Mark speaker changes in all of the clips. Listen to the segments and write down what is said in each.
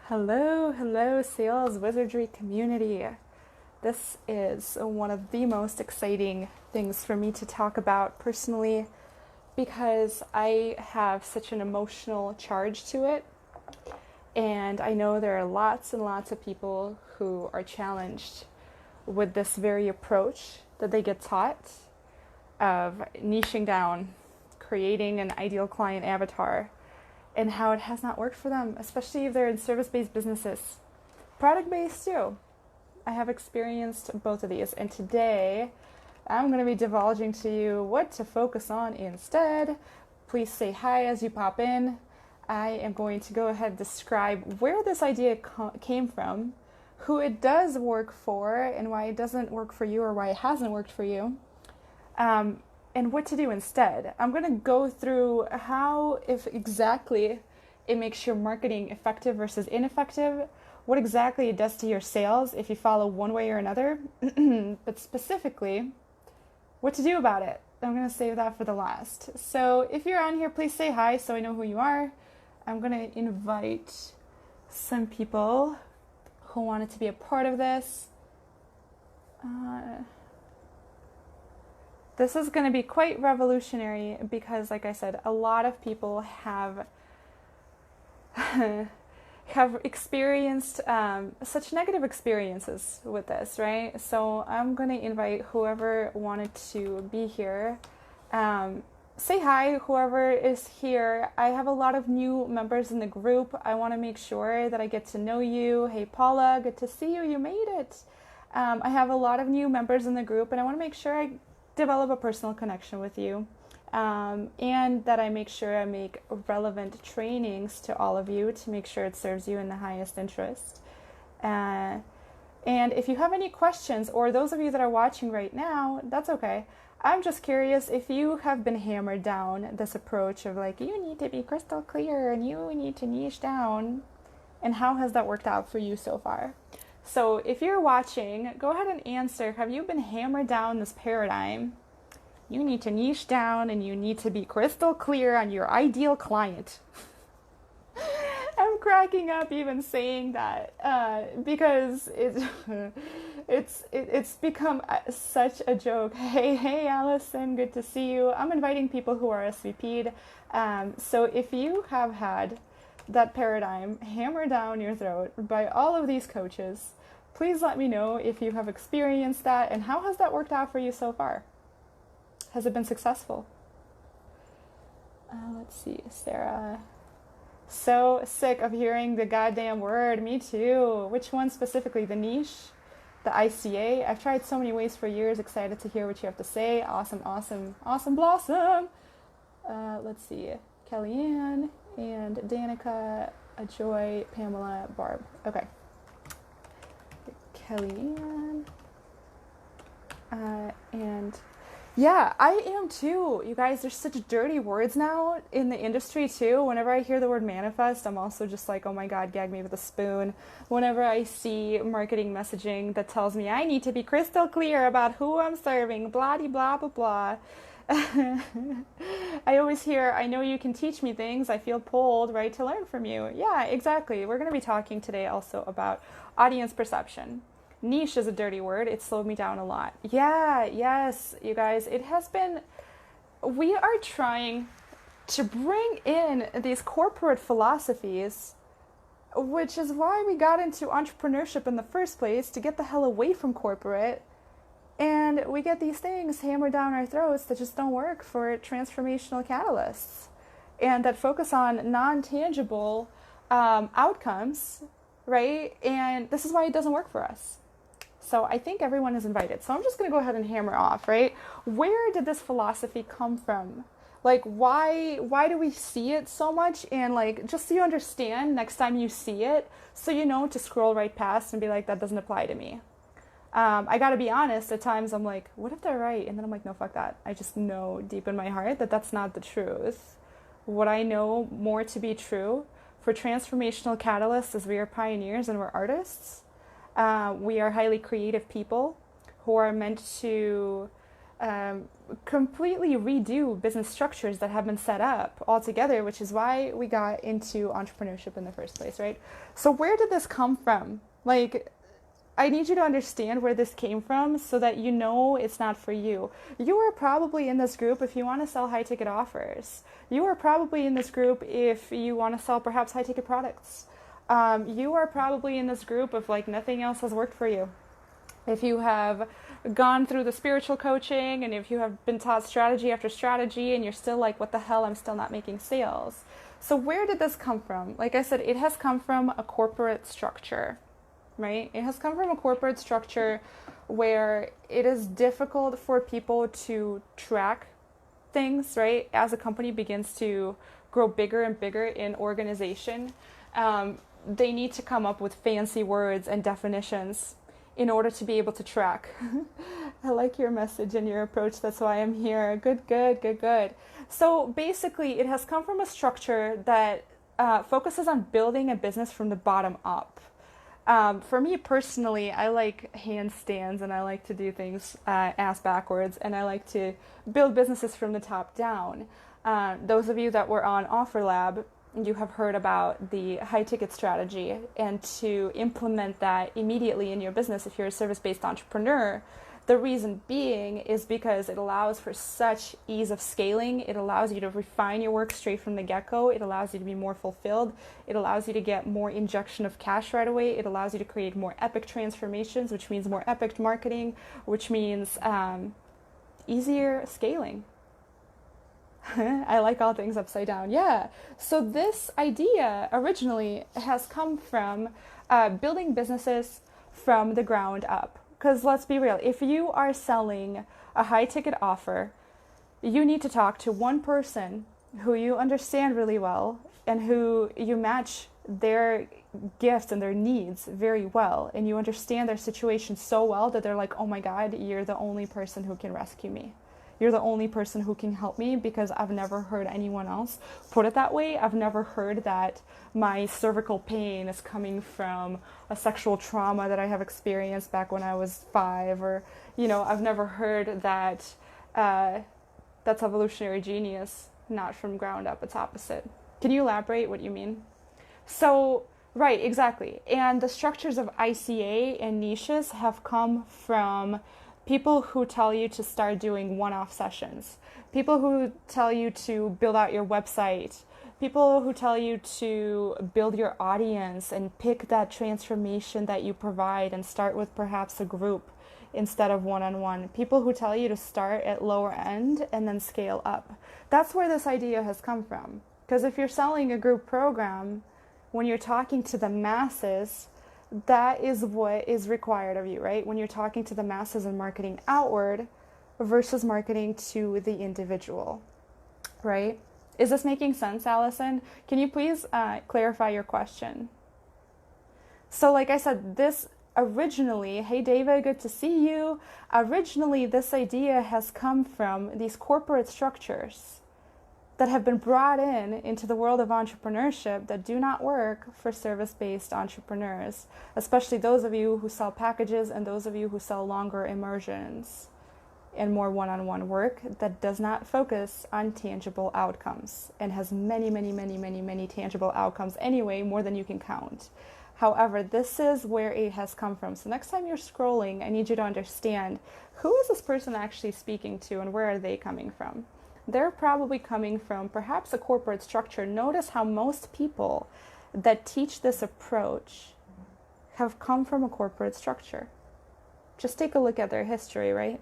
Speaker 1: Hello, sales wizardry community. This is one of the most exciting things for me to talk about personally because I have such an emotional charge to it. And I know there are lots and lots of people who are challenged with this very approach that they get taught of niching down, creating an ideal client avatar, and how it has not worked for them, especially if they're in service-based businesses. Product-based too. I have experienced both of these, and today I'm going to be divulging to you what to focus on instead. Please say hi as you pop in. I am going to go ahead and describe where this idea came from, who it does work for, and why it doesn't work for you or why it hasn't worked for you. And what to do instead. I'm going to go through how, if exactly it makes your marketing effective versus ineffective, what exactly it does to your sales if you follow one way or another, but specifically, what to do about it. I'm going to save that for the last. So if you're on here, please say hi so I know who you are. I'm going to invite some people who wanted to be a part of this. This is going to be quite revolutionary because, like I said, a lot of people have experienced such negative experiences with this, right? So I'm going to invite whoever wanted to be here. Say hi, whoever is here. I have a lot of new members in the group. I want to make sure that I get to know you. Hey, Paula, good to see you. You made it. I have a lot of new members in the group, and I want to make sure I develop a personal connection with you, and that I make sure I make relevant trainings to all of you to make sure it serves you in the highest interest. And if you have any questions, or those of you that are watching right now, that's okay. I'm just curious if you have been hammered down this approach of like, you need to be crystal clear and you need to niche down, and how has that worked out for you so far? So if you're watching, go ahead and answer. Have you been hammered down this paradigm? You need to niche down and you need to be crystal clear on your ideal client. I'm cracking up even saying that because it's become such a joke. Hey, Allison, good to see you. I'm inviting people who are SVP'd. So if you have had that paradigm hammered down your throat by all of these coaches, please let me know if you have experienced that and how has that worked out for you so far. Has it been successful? Let's see, Sarah. So sick of hearing the goddamn word. Me too. Which one specifically? The niche? The ICA? I've tried so many ways for years. Excited to hear what you have to say. Awesome blossom. Let's see. Kellyanne and Danica, Joy, Pamela, Barb. Okay. Kellyanne. And yeah, I am too. You guys, there's such dirty words now in the industry too. Whenever I hear the word manifest, I'm also just like, oh my God, gag me with a spoon. Whenever I see marketing messaging that tells me I need to be crystal clear about who I'm serving, blah, blah, blah, blah. I always hear, I know you can teach me things. I feel pulled, right, to learn from you. Yeah, exactly. We're going to be talking today also about audience perception. Niche is a dirty word. It slowed me down a lot. Yeah, yes, you guys, it has been, we are trying to bring in these corporate philosophies, which is why we got into entrepreneurship in the first place, to get the hell away from corporate. And we get these things hammered down our throats that just don't work for transformational catalysts and that focus on non-tangible outcomes, right? And this is why it doesn't work for us. So I think everyone is invited. So I'm just going to go ahead and hammer off, right? Where did this philosophy come from? Like, why do we see it so much? And like, just so you understand, next time you see it, so you know to scroll right past and be like, that doesn't apply to me. I gotta be honest, at times I'm like, what if they're right? And then I'm like, no, fuck that. I just know deep in my heart that that's not the truth. What I know more to be true for transformational catalysts is we are pioneers and we're artists. We are highly creative people who are meant to completely redo business structures that have been set up altogether, which is why we got into entrepreneurship in the first place, right? So where did this come from? Like, I need you to understand where this came from so that you know it's not for you. You are probably in this group if you want to sell high ticket offers. You are probably in this group if you want to sell perhaps high ticket products. You are probably in this group if like nothing else has worked for you. If you have gone through the spiritual coaching and if you have been taught strategy after strategy and you're still like, what the hell, I'm still not making sales. So where did this come from? Like I said, it has come from a corporate structure, right? It has come from a corporate structure where it is difficult for people to track things, right? As a company begins to grow bigger and bigger in organization, they need to come up with fancy words and definitions in order to be able to track. I like your message and your approach. That's why I'm here. Good. So basically, it has come from a structure that focuses on building a business from the bottom up. For me personally, I like handstands and I like to do things ass backwards, and I like to build businesses from the top down. Those of you that were on Offer Lab, you have heard about the high ticket strategy, and to implement that immediately in your business if you're a service-based entrepreneur. The reason being is because it allows for such ease of scaling. It allows you to refine your work straight from the get-go. It allows you to be more fulfilled. It allows you to get more injection of cash right away. It allows you to create more epic transformations, which means more epic marketing, which means easier scaling. I like all things upside down. Yeah. So this idea originally has come from building businesses from the ground up. Because let's be real, if you are selling a high ticket offer, you need to talk to one person who you understand really well and who you match their gifts and their needs very well. And you understand their situation so well that they're like, oh my God, you're the only person who can rescue me. You're the only person who can help me, because I've never heard anyone else put it that way. I've never heard that my cervical pain is coming from a sexual trauma that I have experienced back when I was 5, or, I've never heard that that's evolutionary genius, not from ground up, it's opposite. Can you elaborate what you mean? So, right, exactly. And the structures of ICA and niches have come from people who tell you to start doing one-off sessions, people who tell you to build out your website, people who tell you to build your audience and pick that transformation that you provide and start with perhaps a group instead of one-on-one, people who tell you to start at lower end and then scale up. That's where this idea has come from. Because if you're selling a group program, when you're talking to the masses, that is what is required of you, right? When you're talking to the masses and marketing outward versus marketing to the individual, right? Is this making sense, Allison? Can you please clarify your question? So like I said, this originally, hey David, good to see you. Originally, this idea has come from these corporate structures that have been brought into the world of entrepreneurship that do not work for service-based entrepreneurs, especially those of you who sell packages and those of you who sell longer immersions and more one-on-one work that does not focus on tangible outcomes and has many tangible outcomes anyway, more than you can count. However, this is where it has come from. So next time you're scrolling, I need you to understand, who is this person actually speaking to and where are they coming from? They're probably coming from perhaps a corporate structure. Notice how most people that teach this approach have come from a corporate structure. Just take a look at their history, right?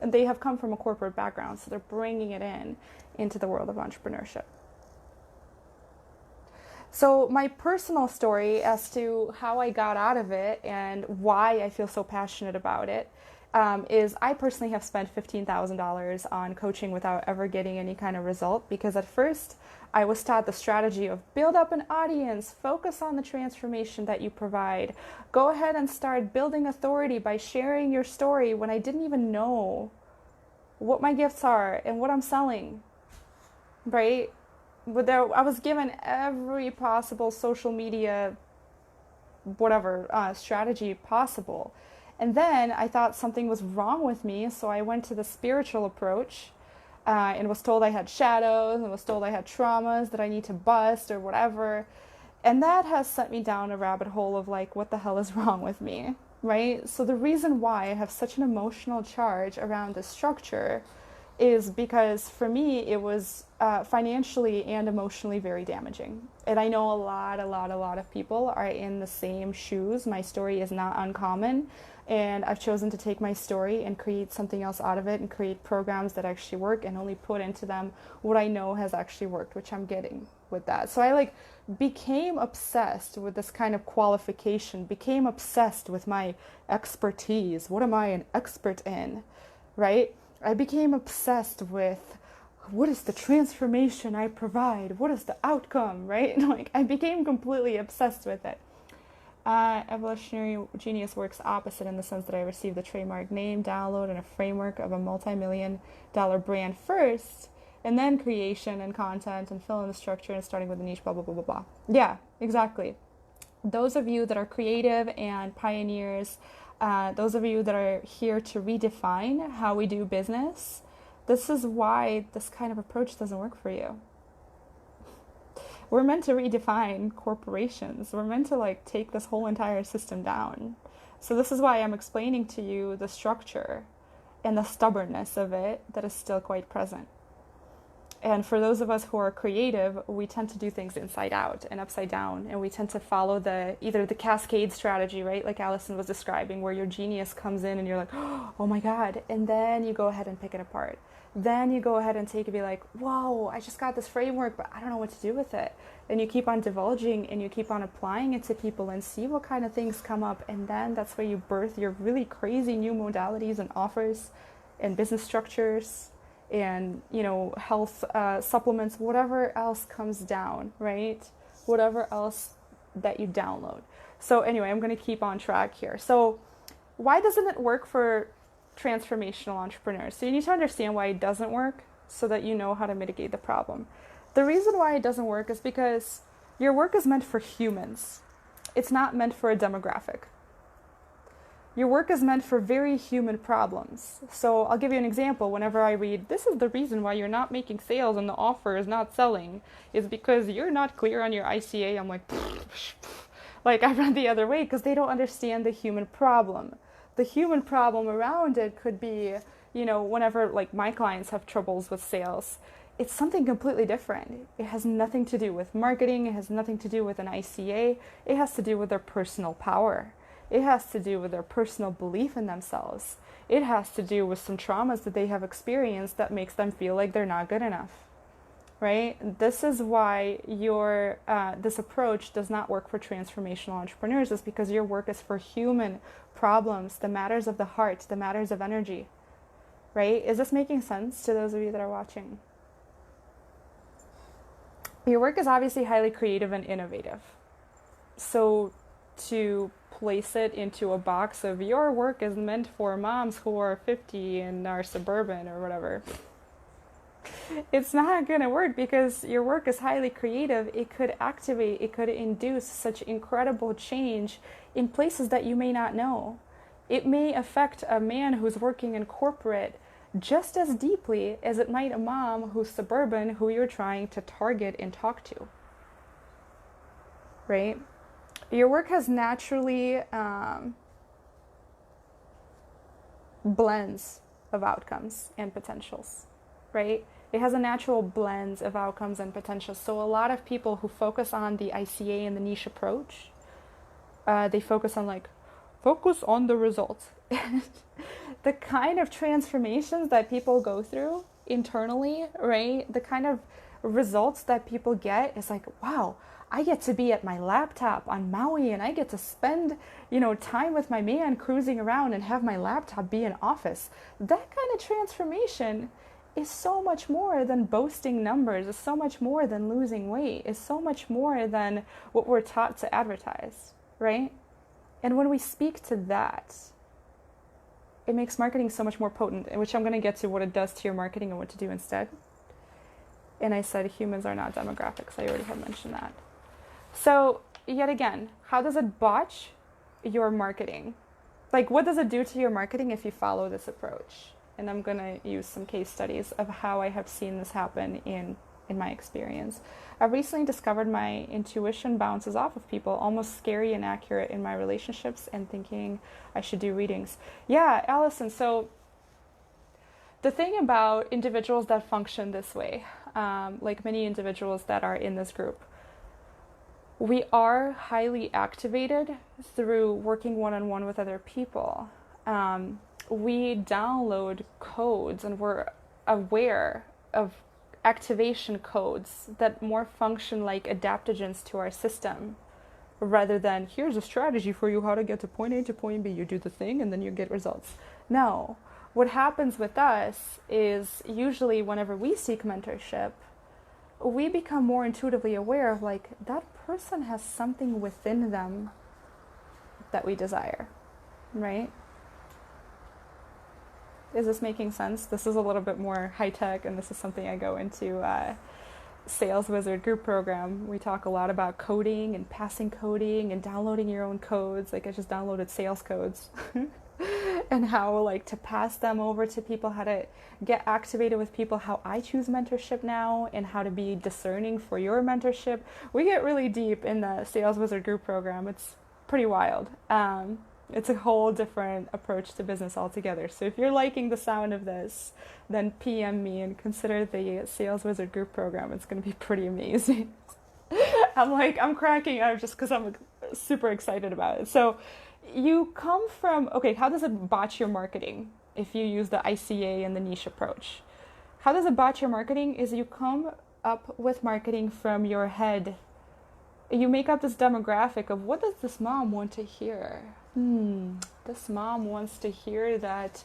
Speaker 1: They have come from a corporate background, so they're bringing it into the world of entrepreneurship. So my personal story as to how I got out of it and why I feel so passionate about it is I personally have spent $15,000 on coaching without ever getting any kind of result, because at first I was taught the strategy of build up an audience, focus on the transformation that you provide, go ahead and start building authority by sharing your story, when I didn't even know what my gifts are and what I'm selling, right? But I was given every possible social media, whatever, strategy possible. And then I thought something was wrong with me, so I went to the spiritual approach, and was told I had shadows, and was told I had traumas that I need to bust or whatever. And that has sent me down a rabbit hole of like, what the hell is wrong with me, right? So the reason why I have such an emotional charge around this structure is because for me it was financially and emotionally very damaging. And I know a lot of people are in the same shoes. My story is not uncommon, and I've chosen to take my story and create something else out of it and create programs that actually work and only put into them what I know has actually worked, which I'm getting with that. So I like became obsessed with this kind of qualification, became obsessed with my expertise. What am I an expert in, right? I became obsessed with what is the transformation I provide? What is the outcome, right? Like I became completely obsessed with it. Evolutionary Genius works opposite in the sense that I received the trademark name, download, and a framework of a multi-million-dollar brand first, and then creation and content and fill in the structure and starting with a niche, blah, blah, blah, blah, blah. Yeah, exactly. Those of you that are creative and pioneers, those of you that are here to redefine how we do business, this is why this kind of approach doesn't work for you. We're meant to redefine corporations. We're meant to like take this whole entire system down. So this is why I'm explaining to you the structure and the stubbornness of it that is still quite present. And for those of us who are creative, we tend to do things inside out and upside down. And we tend to follow either the cascade strategy, right? Like Allison was describing, where your genius comes in and you're like, oh my God. And then you go ahead and pick it apart. Then you go ahead and be like, whoa, I just got this framework, but I don't know what to do with it. And you keep on divulging and you keep on applying it to people and see what kind of things come up. And then that's where you birth your really crazy new modalities and offers and business structures and, you know, health supplements, whatever else comes down, right? Whatever else that you download. So anyway, I'm going to keep on track here. So why doesn't it work for transformational entrepreneurs? So you need to understand why it doesn't work so that you know how to mitigate the problem. The reason why it doesn't work is because your work is meant for humans. It's not meant for a demographic. Your work is meant for very human problems. So I'll give you an example. Whenever I read, this is the reason why you're not making sales and the offer is not selling, is because you're not clear on your ICA. I'm like, like I run the other way because they don't understand the human problem. The human problem around it could be, you know, whenever like my clients have troubles with sales, it's something completely different. It has nothing to do with marketing. It has nothing to do with an ICA. It has to do with their personal power. It has to do with their personal belief in themselves. It has to do with some traumas that they have experienced that makes them feel like they're not good enough, right? This is why this approach does not work for transformational entrepreneurs, is because your work is for human problems, the matters of the heart, the matters of energy, right? Is this making sense to those of you that are watching? Your work is obviously highly creative and innovative. So to place it into a box of your work is meant for moms who are 50 and are suburban or whatever, it's not going to work, because your work is highly creative. It could activate, it could induce such incredible change in places that you may not know. It may affect a man who's working in corporate just as deeply as it might a mom who's suburban who you're trying to target and talk to, right? Your work has naturally blends of outcomes and potentials, right? It has a natural blend of outcomes and potentials. So a lot of people who focus on the ICA and the niche approach, they focus on the results. The kind of transformations that people go through internally, right? The kind of results that people get is like, wow, I get to be at my laptop on Maui and I get to spend, time with my man cruising around and have my laptop be an office. That kind of transformation is so much more than boasting numbers, is so much more than losing weight, is so much more than what we're taught to advertise, right? And when we speak to that, it makes marketing so much more potent, which I'm going to get to what it does to your marketing and what to do instead. And I said humans are not demographics. I already have mentioned that. So yet again, how does it botch your marketing? Like, what does it do to your marketing if you follow this approach? And I'm going to use some case studies of how I have seen this happen in my experience. I recently discovered my intuition bounces off of people, almost scary and accurate in my relationships, and thinking I should do readings. Yeah, Allison, so the thing about individuals that function this way, like many individuals that are in this group, we are highly activated through working one-on-one with other people. We download codes and we're aware of activation codes that more function like adaptogens to our system, rather than here's a strategy for you how to get to point A to point B. You do the thing and then you get results. No. What happens with us is usually whenever we seek mentorship, we become more intuitively aware of like that person has something within them that we desire, right? Is this making sense? This is a little bit more high tech, and this is something I go into Sales Wizard group program. We talk a lot about coding and passing coding and downloading your own codes. Like I just downloaded sales codes and how like to pass them over to people, how to get activated with people, how I choose mentorship now, and how to be discerning for your mentorship. We get really deep in the Sales Wizard group program. It's pretty wild. It's a whole different approach to business altogether. So if you're liking the sound of this, then PM me and consider the Sales Wizard group program. It's going to be pretty amazing. I'm cracking up just because I'm super excited about it. So you come from, okay, how does it botch your marketing if you use the ICA and the niche approach? How does it botch your marketing is you come up with marketing from your head. You make up this demographic of what does this mom want to hear? This mom wants to hear that,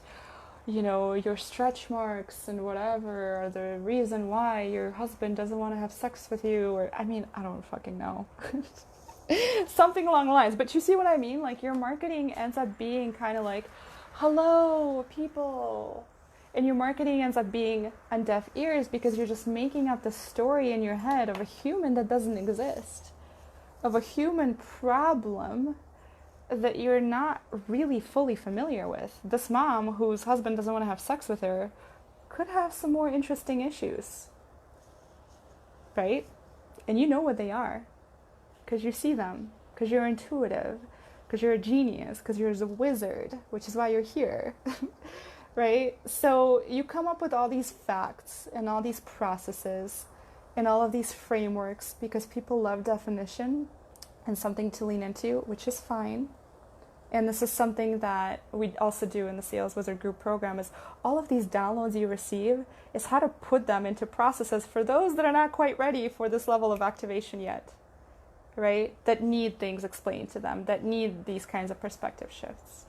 Speaker 1: you know, your stretch marks and whatever are the reason why your husband doesn't want to have sex with you. Or, I mean, I don't fucking know. Something along the lines. But you see what I mean? Like your marketing ends up being kind of like, hello, people. And your marketing ends up being on deaf ears because you're just making up the story in your head of a human that doesn't exist. Of a human problem that you're not really fully familiar with. This mom whose husband doesn't want to have sex with her could have some more interesting issues, right? And you know what they are because you see them, because you're intuitive, because you're a genius, because you're a wizard, which is why you're here, right? So you come up with all these facts and all these processes and all of these frameworks because people love definition and something to lean into, which is fine. And this is something that we also do in the Sales Wizard group program is all of these downloads you receive is how to put them into processes for those that are not quite ready for this level of activation yet, right? That need things explained to them, that need these kinds of perspective shifts.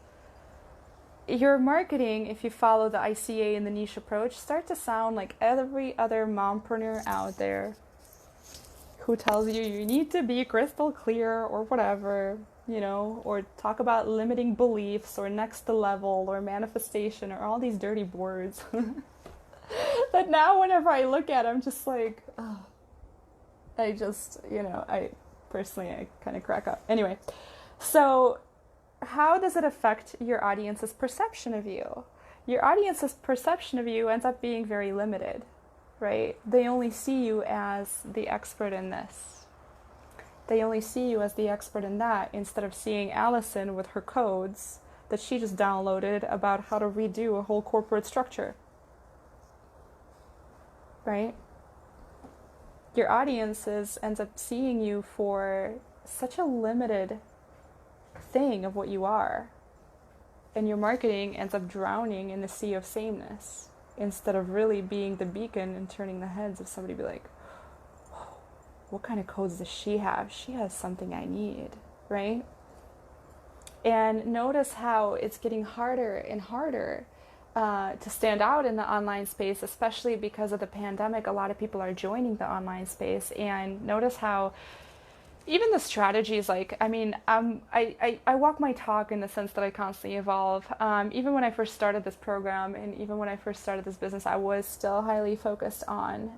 Speaker 1: Your marketing, if you follow the ICA and the niche approach, start to sound like every other mompreneur out there who tells you you need to be crystal clear or whatever, you know, or talk about limiting beliefs or next level or manifestation or all these dirty words that now whenever I look at, I'm just like, oh, I kind of crack up. Anyway, so how does it affect your audience's perception of you? Your audience's perception of you ends up being very limited, right? They only see you as the expert in this. They only see you as the expert in that instead of seeing Allison with her codes that she just downloaded about how to redo a whole corporate structure, right? Your audiences ends up seeing you for such a limited thing of what you are, and your marketing ends up drowning in the sea of sameness instead of really being the beacon and turning the heads of somebody be like, what kind of codes does she have? She has something I need, right? And notice how it's getting harder and harder to stand out in the online space, especially because of the pandemic. A lot of people are joining the online space, and notice how even the strategies, like, I mean, I walk my talk in the sense that I constantly evolve. Even when I first started this program and even when I first started this business, I was still highly focused on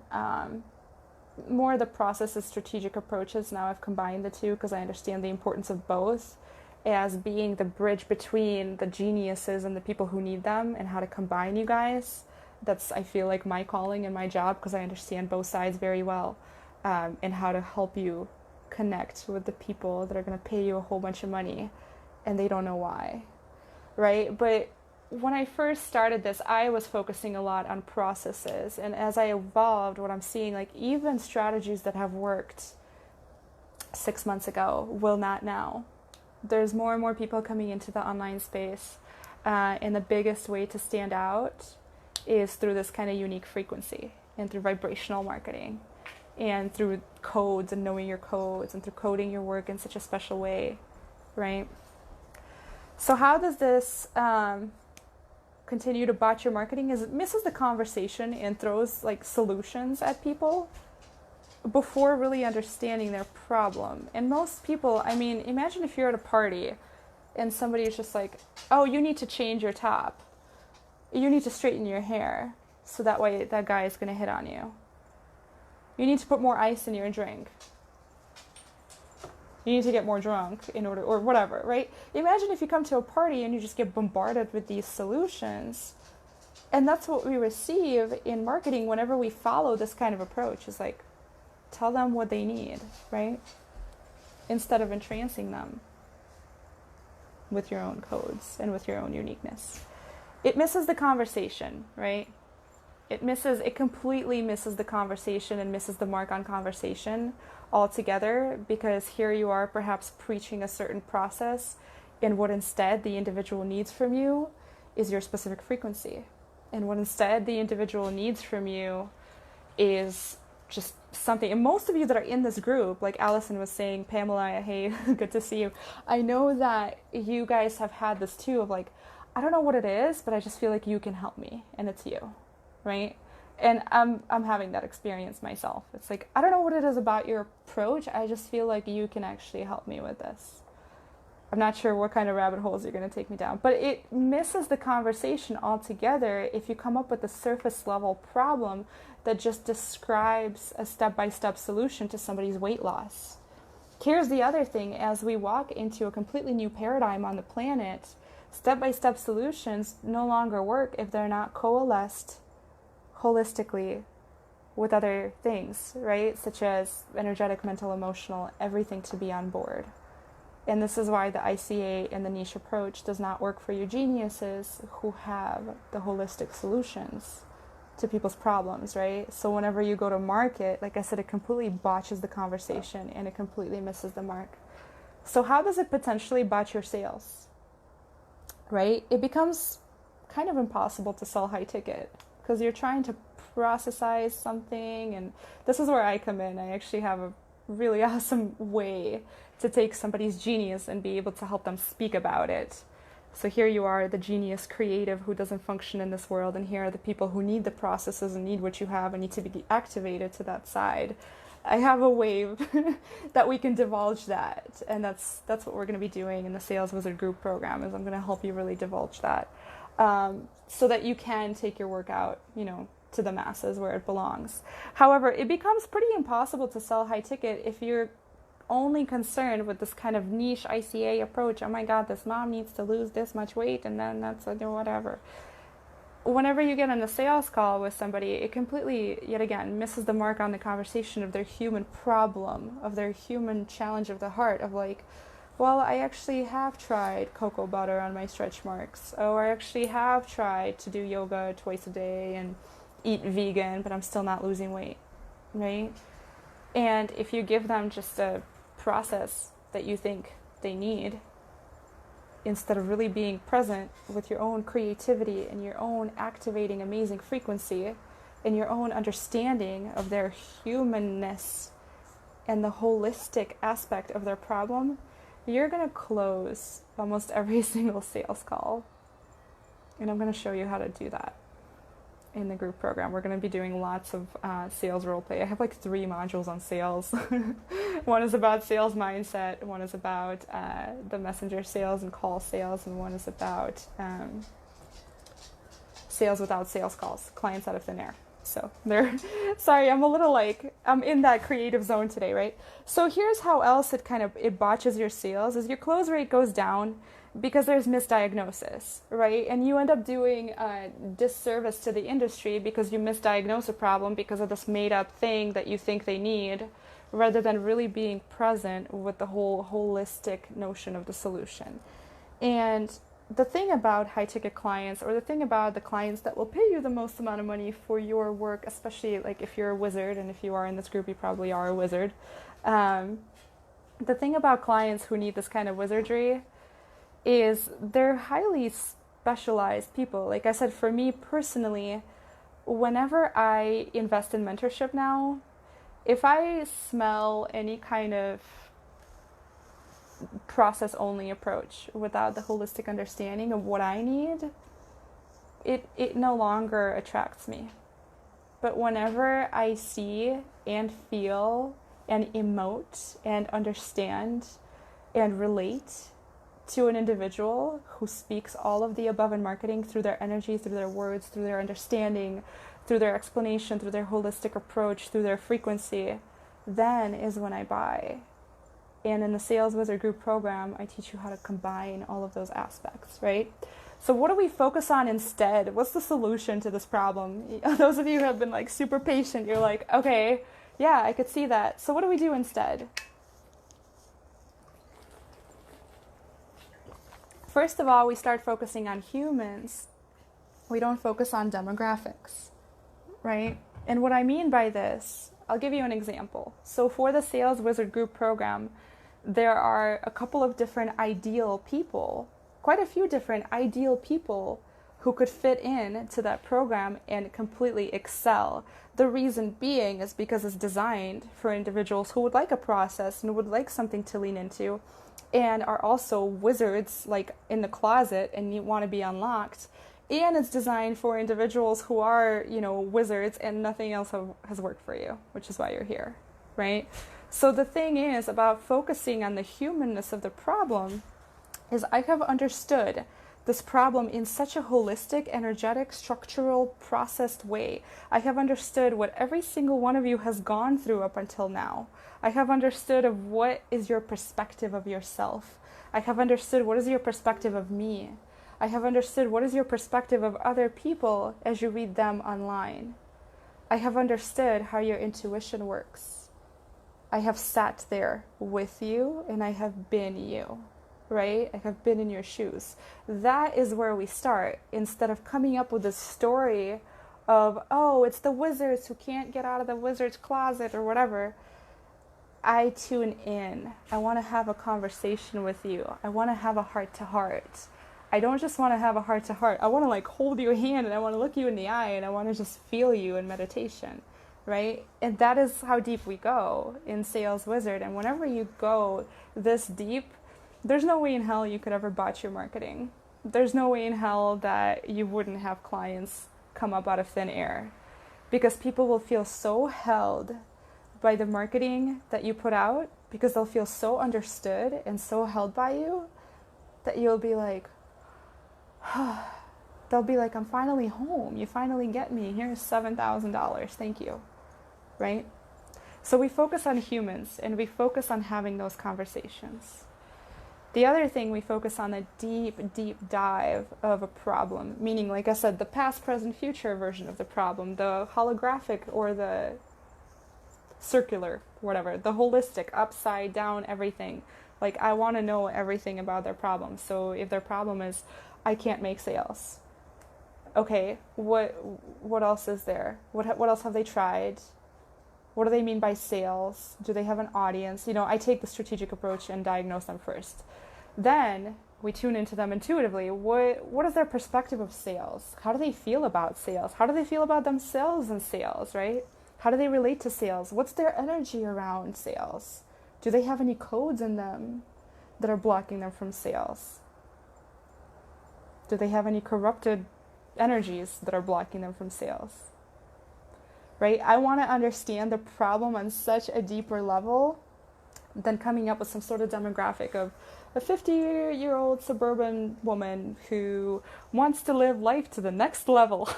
Speaker 1: more of the process and strategic approaches. Now I've combined the two because I understand the importance of both. as being the bridge between the geniuses and the people who need them, and how to combine you guys. That's, I feel like, my calling and my job, because I understand both sides very well, and how to help you connect with the people that are going to pay you a whole bunch of money and they don't know why, right? But when I first started this, I was focusing a lot on processes, and as I evolved, what I'm seeing, like, even strategies that have worked 6 months ago will not now. There's more and more people coming into the online space, and the biggest way to stand out is through this kind of unique frequency, and through vibrational marketing, and through codes and knowing your codes, and through coding your work in such a special way, right? So how does this continue to botch your marketing? Is it misses the conversation and throws like solutions at people before really understanding their problem. And most people, I mean, imagine if you're at a party and somebody is just like, oh, you need to change your top. You need to straighten your hair so that way that guy is going to hit on you. You need to put more ice in your drink. You need to get more drunk in order, or whatever, right? Imagine if you come to a party and you just get bombarded with these solutions. And that's what we receive in marketing whenever we follow this kind of approach, is like, tell them what they need, right? Instead of entrancing them with your own codes and with your own uniqueness. It misses the conversation, right? It completely misses the conversation and misses the mark on conversation altogether, because here you are perhaps preaching a certain process, and what instead the individual needs from you is your specific frequency. And what instead the individual needs from you is just something. And most of you that are in this group, like Allison was saying, Pamela, hey, good to see you. I know that you guys have had this too, of like, I don't know what it is, but I just feel like you can help me, and it's you, right? And I'm having that experience myself. It's like, I don't know what it is about your approach. I just feel like you can actually help me with this. I'm not sure what kind of rabbit holes you're going to take me down, but it misses the conversation altogether if you come up with a surface level problem that just describes a step-by-step solution to somebody's weight loss. Here's the other thing: as we walk into a completely new paradigm on the planet, step-by-step solutions no longer work if they're not coalesced holistically with other things, right? Such as energetic, mental, emotional, everything to be on board. And this is why the ICA and the niche approach does not work for you geniuses who have the holistic solutions to people's problems, right? So whenever you go to market, like I said, it completely botches the conversation and it completely misses the mark. So how does it potentially botch your sales, right? It becomes kind of impossible to sell high ticket, because you're trying to processize something, and this is where I come in. I actually have a really awesome way to take somebody's genius and be able to help them speak about it. So here you are, the genius creative who doesn't function in this world, and here are the people who need the processes and need what you have and need to be activated to that side. I have a way that we can divulge that, and that's what we're going to be doing in the Sales Wizard group program. Is I'm going to help you really divulge that, so that you can take your work out, to the masses where it belongs. However, it becomes pretty impossible to sell high ticket if you're only concerned with this kind of niche ICA approach. Oh my God, this mom needs to lose this much weight, and then that's whatever. Whenever you get on a sales call with somebody, it completely, yet again, misses the mark on the conversation of their human problem, of their human challenge of the heart, of like, well, I actually have tried cocoa butter on my stretch marks. Oh, I actually have tried to do yoga twice a day and eat vegan, but I'm still not losing weight, right? And if you give them just a process that you think they need, instead of really being present with your own creativity and your own activating amazing frequency and your own understanding of their humanness and the holistic aspect of their problem, you're going to close almost every single sales call. And I'm going to show you how to do that in the group program. We're going to be doing lots of sales role play. I have like 3 modules on sales. One is about sales mindset, one is about the messenger sales and call sales, and one is about sales without sales calls, clients out of thin air. So there, sorry, I'm a little like, I'm in that creative zone today, right? So here's how else it botches your sales is your close rate goes down because there's misdiagnosis, right? And you end up doing a disservice to the industry because you misdiagnose a problem because of this made up thing that you think they need, rather than really being present with the whole holistic notion of the solution. And the thing about high ticket clients, or the thing about the clients that will pay you the most amount of money for your work, especially like if you're a wizard, and if you are in this group, you probably are a wizard. The thing about clients who need this kind of wizardry is they're highly specialized people. Like I said, for me personally, whenever I invest in mentorship now, if I smell any kind of process only approach without the holistic understanding of what I need, it no longer attracts me. But whenever I see and feel and emote and understand and relate to an individual who speaks all of the above in marketing through their energy, through their words, through their understanding, through their explanation, through their holistic approach, through their frequency, then is when I buy. And in the Sales Wizard Group program, I teach you how to combine all of those aspects, right? So what do we focus on instead? What's the solution to this problem? Those of you who have been like super patient, you're like, okay, yeah, I could see that. So what do we do instead? First of all, we start focusing on humans. We don't focus on demographics, right? And what I mean by this, I'll give you an example. So for the Sales Wizard Group program, there are a couple of different ideal people, quite a few different ideal people who could fit in to that program and completely excel. The reason being is because it's designed for individuals who would like a process and would like something to lean into, and are also wizards like in the closet and you want to be unlocked. And it's designed for individuals who are, wizards and nothing else has worked for you, which is why you're here, right? So the thing is about focusing on the humanness of the problem is I have understood this problem in such a holistic, energetic, structural, processed way. I have understood what every single one of you has gone through up until now. I have understood of what is your perspective of yourself. I have understood what is your perspective of me. I have understood what is your perspective of other people as you read them online. I have understood how your intuition works. I have sat there with you and I have been you, right? I have been in your shoes. That is where we start, instead of coming up with this story of, oh, it's the wizards who can't get out of the wizard's closet or whatever. I tune in. I want to have a conversation with you. I want to have a heart-to-heart. I don't just want to have a heart-to-heart. I want to hold your hand and I want to look you in the eye and I want to just feel you in meditation, right? And that is how deep we go in Sales Wizard. And whenever you go this deep, there's no way in hell you could ever botch your marketing. There's no way in hell that you wouldn't have clients come up out of thin air, because people will feel so held by the marketing that you put out, because they'll feel so understood and so held by you that you'll be like, they'll be like, I'm finally home. You finally get me. Here's $7,000. Thank you. Right? So we focus on humans and we focus on having those conversations. The other thing, we focus on a deep, deep dive of a problem, meaning, like I said, the past, present, future version of the problem, the holographic or the circular, whatever, the holistic, upside down, everything. Like, I want to know everything about their problem. So if their problem is, I can't make sales. Okay, what else is there? What else have they tried? What do they mean by sales? Do they have an audience? I take the strategic approach and diagnose them first. Then we tune into them intuitively. What is their perspective of sales? How do they feel about sales? How do they feel about themselves in sales, right? How do they relate to sales? What's their energy around sales? Do they have any codes in them that are blocking them from sales? Do they have any corrupted energies that are blocking them from sales? Right? I want to understand the problem on such a deeper level than coming up with some sort of demographic of a 50-year-old suburban woman who wants to live life to the next level.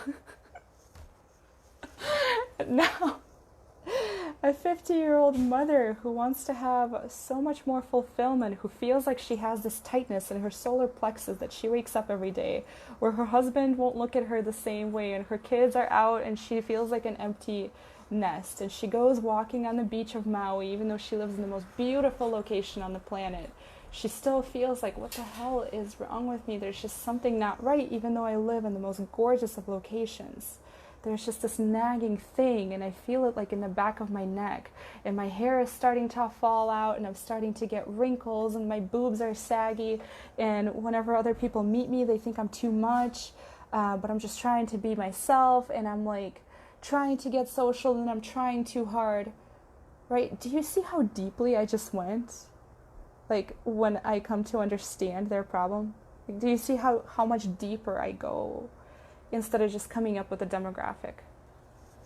Speaker 1: Now, a 50-year-old mother who wants to have so much more fulfillment, who feels like she has this tightness in her solar plexus that she wakes up every day, where her husband won't look at her the same way, and her kids are out and she feels like an empty nest, and she goes walking on the beach of Maui, even though she lives in the most beautiful location on the planet. She still feels like, what the hell is wrong with me? There's just something not right, even though I live in the most gorgeous of locations. There's just this nagging thing, and I feel it like in the back of my neck, and my hair is starting to fall out, and I'm starting to get wrinkles, and my boobs are saggy, and whenever other people meet me, they think I'm too much, but I'm just trying to be myself, and I'm like trying to get social, and I'm trying too hard, right? Do you see how deeply I just went? Like, when I come to understand their problem, do you see how much deeper I go instead of just coming up with a demographic?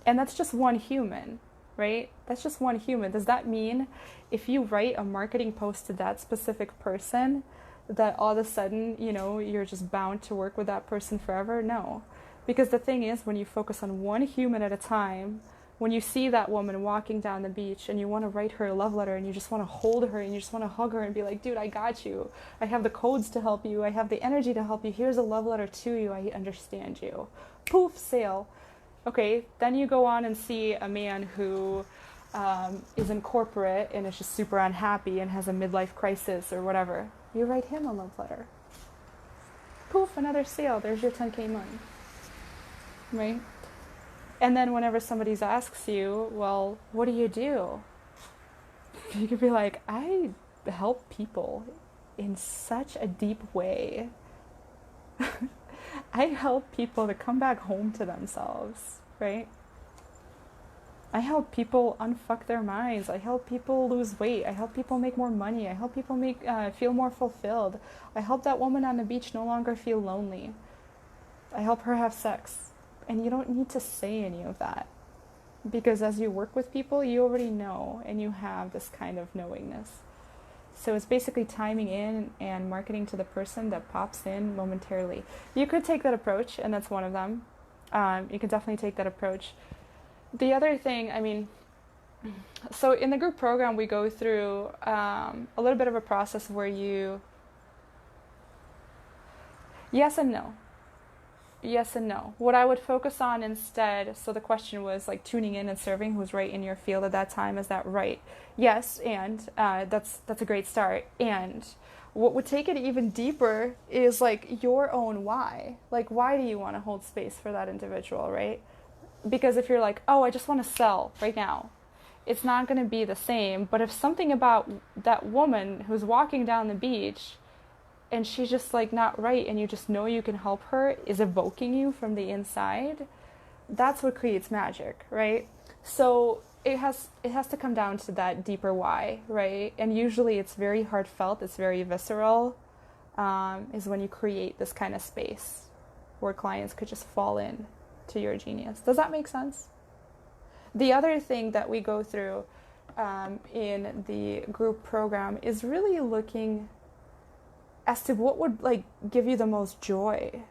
Speaker 1: And that's just one human, right? That's just one human. Does that mean if you write a marketing post to that specific person that all of a sudden, you know, you're just bound to work with that person forever? No. Because the thing is, when you focus on one human at a time, when you see that woman walking down the beach and you want to write her a love letter and you just want to hold her and you just want to hug her and be like, dude, I got you. I have the codes to help you. I have the energy to help you. Here's a love letter to you. I understand you. Poof, sale. Okay, then you go on and see a man who is in corporate and is just super unhappy and has a midlife crisis or whatever. You write him a love letter. Poof, another sale. There's your 10K money. Right? And then whenever somebody asks you, well, what do? You could be like, I help people in such a deep way. I help people to come back home to themselves, right? I help people unfuck their minds. I help people lose weight. I help people make more money. I help people feel more fulfilled. I help that woman on the beach no longer feel lonely. I help her have sex. And you don't need to say any of that, because as you work with people, you already know, and you have this kind of knowingness. So it's basically timing in and marketing to the person that pops in momentarily. You could take that approach, and that's one of them. You could definitely take that approach. The other thing, I mean, so in the group program, we go through a little bit of a process where you, yes and no. Yes and no. What I would focus on instead, so the question was like tuning in and serving who's right in your field at that time. Is that right? Yes, and that's a great start. And what would take it even deeper is like your own why. Like, why do you want to hold space for that individual, right? Because if you're like, oh, I just want to sell right now, it's not going to be the same. But if something about that woman who's walking down the beach and she's just like not right, and you just know you can help her, is evoking you from the inside, that's what creates magic, right? So it has to come down to that deeper why, right? And usually it's very heartfelt, it's very visceral, is when you create this kind of space where clients could just fall in to your genius. Does that make sense? The other thing that we go through in the group program is really looking as to what would like give you the most joy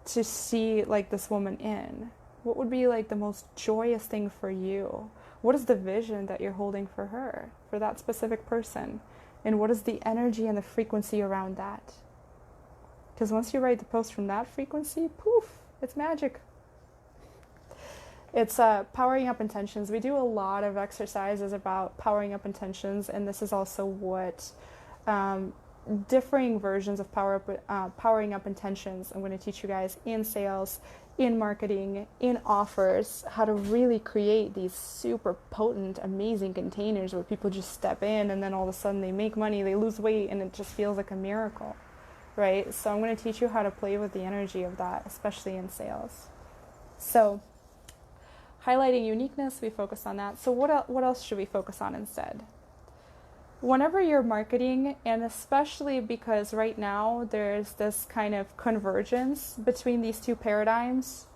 Speaker 1: to see like this woman in. What would be like the most joyous thing for you? What is the vision that you're holding for her, for that specific person? And what is the energy and the frequency around that? Because once you write the post from that frequency, poof, it's magic. It's powering up intentions. We do a lot of exercises about powering up intentions, and this is also what differing versions of powering up intentions I'm going to teach you guys in sales, in marketing, in offers, how to really create these super potent, amazing containers where people just step in and then all of a sudden they make money, they lose weight, and it just feels like a miracle, right? So I'm going to teach you how to play with the energy of that, especially in sales. So highlighting uniqueness, we focus on that. So what else should we focus on instead? Whenever you're marketing, and especially because right now there's this kind of convergence between these two paradigms,